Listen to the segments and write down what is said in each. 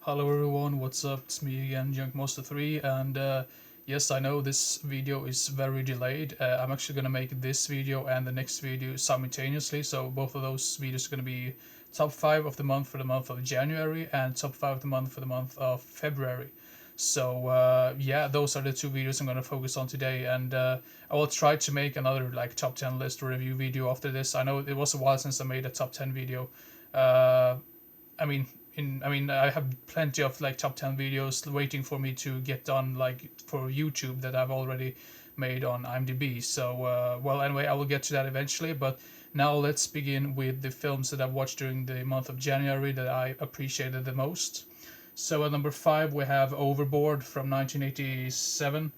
Hello everyone, what's up? It's me again, JunkMonster3, and yes, I know this video is very delayed. I'm actually gonna make this video and the next video simultaneously, so both of those videos are gonna be top 5 of the month for the month of January and top 5 of the month for the month of February. So yeah, those are the two videos I'm gonna focus on today, and I will try to make another like top 10 list review video after this. I know it was a while since I made a top 10 video. Uh, I mean, I have plenty of like top 10 videos waiting for me to get done, like for YouTube, that I've already made on IMDb. So, well, anyway, I will get to that eventually. But now let's begin with the films that I've watched during the month of January that I appreciated the most. So at number 5 we have Overboard from 1987,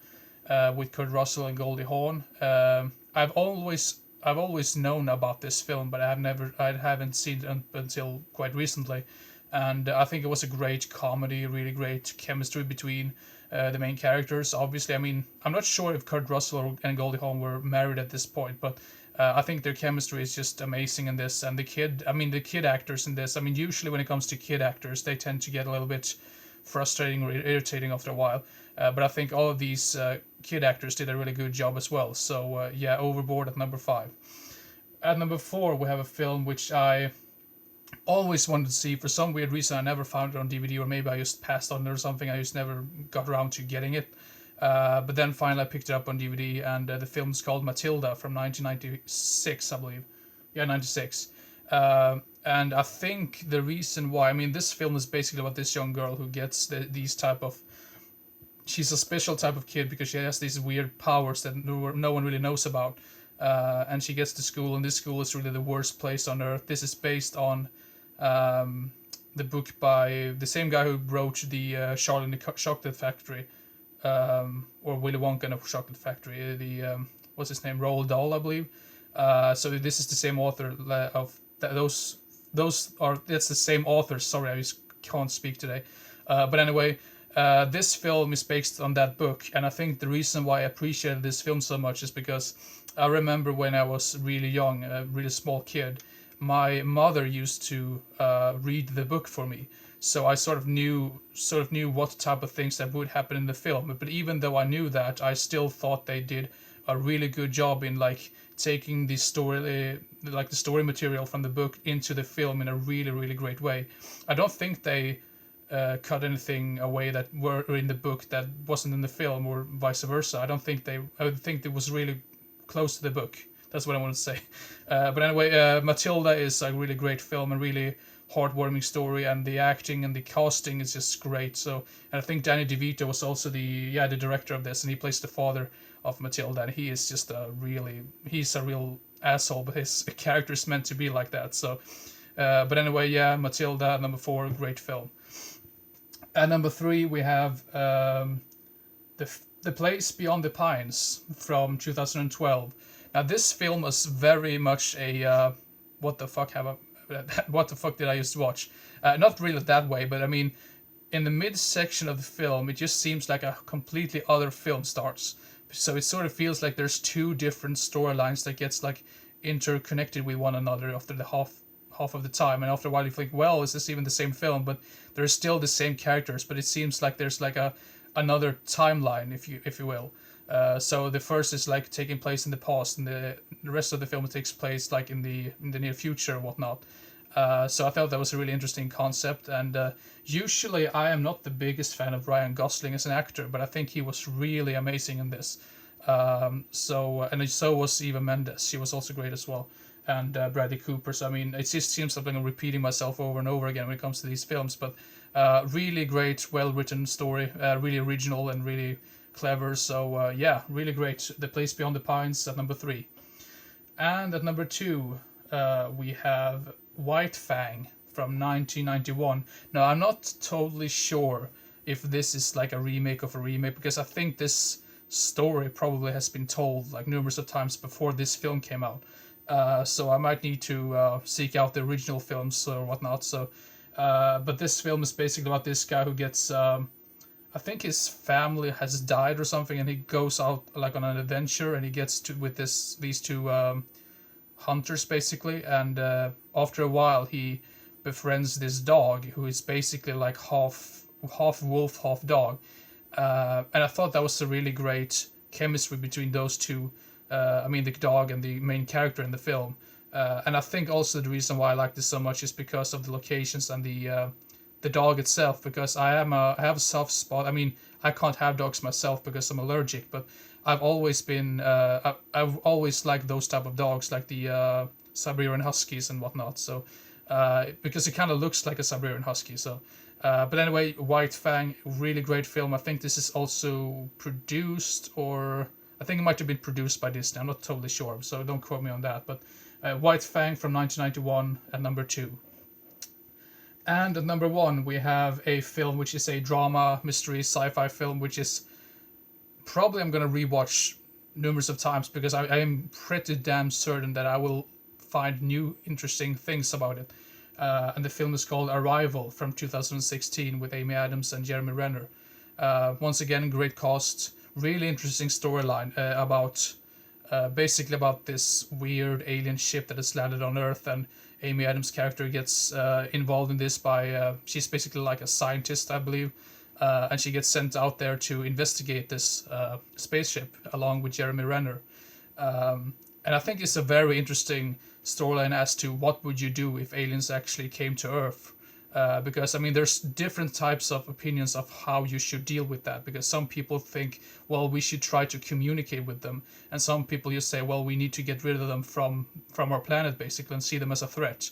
with Kurt Russell and Goldie Hawn. I've always known about this film, but I haven't seen it until quite recently, and I think it was a great comedy, really great chemistry between the main characters. Obviously, I mean, I'm not sure if Kurt Russell and Goldie Hawn were married at this point, but I think their chemistry is just amazing in this. And the kid actors in this, I mean, usually when it comes to kid actors, they tend to get a little bit frustrating or irritating after a while. But I think all of these kid actors did a really good job as well. So yeah, Overboard at number 5. At number 4, we have a film which I always wanted to see. For some weird reason, I never found it on DVD, or maybe I just passed on it or something. I just never got around to getting it. But then finally I picked it up on DVD, and the film's called Matilda from 1996, I believe. Yeah, 96. And I think the reason why, I mean, this film is basically about this young girl who gets these type of, she's a special type of kid because she has these weird powers that no one really knows about. And she gets to school, and this school is really the worst place on earth. This is based on the book by the same guy who wrote the Charlie and the Chocolate Factory, or Willy Wonka and the Chocolate Factory. What's his name? Roald Dahl, I believe. So this is the same author of those. That's the same author. Sorry, I just can't speak today. But anyway, this film is based on that book, and I think the reason why I appreciated this film so much is because I remember when I was really young, a really small kid, my mother used to read the book for me, so I sort of knew what type of things that would happen in the film. But even though I knew that, I still thought they did a really good job in like taking the story, like the story material from the book into the film in a really really great way. I don't think they cut anything away that were in the book that wasn't in the film, or vice versa. I think it was really close to the book. That's what I want to say. But anyway, Matilda is a really great film, and really heartwarming story, and the acting and the casting is just great. So, and I think Danny DeVito was also the director of this, and he plays the father of Matilda, and he's a real asshole, but his character is meant to be like that. So, but anyway, yeah, Matilda number 4, great film. At number 3, we have the Place Beyond the Pines from 2012. Now, this film is very much a what the fuck have I, what the fuck did I just watch? Not really that way, but I mean, in the midsection of the film, it just seems like a completely other film starts. So it sort of feels like there's two different storylines that gets like interconnected with one another after the half of the time, and after a while you think, well, is this even the same film? But there's still the same characters, but it seems like there's like another timeline, if you will. So the first is like taking place in the past, and the rest of the film takes place like in the near future and whatnot. So I thought that was a really interesting concept, and usually I am not the biggest fan of Ryan Gosling as an actor, but I think he was really amazing in this. And so was Eva Mendes. She was also great as well, and Bradley Cooper. So I mean, it just seems like I'm repeating myself over and over again when it comes to these films, but really great, well written story, really original and really clever. So yeah, really great. The Place Beyond the Pines at number 3, and at number 2 we have White Fang from 1991. Now, I'm not totally sure if this is like a remake of a remake, because I think this story probably has been told like numerous of times before this film came out. So I might need to seek out the original films or whatnot. So, but this film is basically about this guy who gets, I think his family has died or something, and he goes out like on an adventure, and he gets to with these two hunters basically, and after a while he befriends this dog who is basically like half wolf, half dog. And I thought that was a really great chemistry between those two. I mean, the dog and the main character in the film. And I think also the reason why I like this so much is because of the locations and the dog itself. Because I have a soft spot. I mean, I can't have dogs myself because I'm allergic. But I've always been I've always liked those type of dogs, like the Siberian Huskies and whatnot. So because it kind of looks like a Siberian Husky. So. But anyway, White Fang, really great film. I think this is also produced, or I think it might have been produced by Disney. I'm not totally sure, so don't quote me on that. But White Fang from 1991 at number 2. And at number 1, we have a film which is a drama, mystery, sci-fi film, which is probably I'm going to rewatch numerous of times because I am pretty damn certain that I will find new interesting things about it. And the film is called Arrival from 2016 with Amy Adams and Jeremy Renner. Once again, great cast, really interesting storyline about basically about this weird alien ship that has landed on Earth, and Amy Adams' character gets involved in this by she's basically like a scientist, I believe, and she gets sent out there to investigate this spaceship along with Jeremy Renner. And I think it's a very interesting storyline as to what would you do if aliens actually came to Earth. Because I mean, there's different types of opinions of how you should deal with that. Because some people think, well, we should try to communicate with them, and some people just say, well, we need to get rid of them from our planet, basically, and see them as a threat.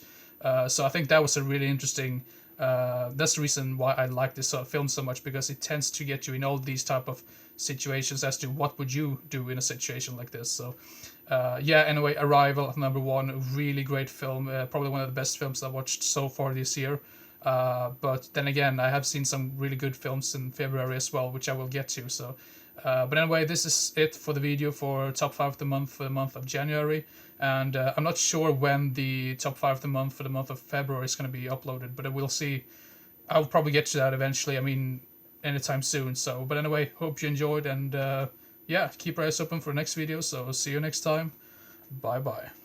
So I think that was a really interesting. That's the reason why I like this film so much, because it tends to get you in all these type of situations as to what would you do in a situation like this. So yeah, anyway, Arrival at number 1, really great film, probably one of the best films I've watched so far this year. But then again, I have seen some really good films in February as well, which I will get to. So, but anyway, this is it for the video for top 5 of the month for the month of January. And I'm not sure when the top 5 of the month for the month of February is going to be uploaded, but we'll see. I'll probably get to that eventually. I mean, anytime soon. So, but anyway, hope you enjoyed, and yeah, keep your eyes open for the next video. So see you next time. Bye bye.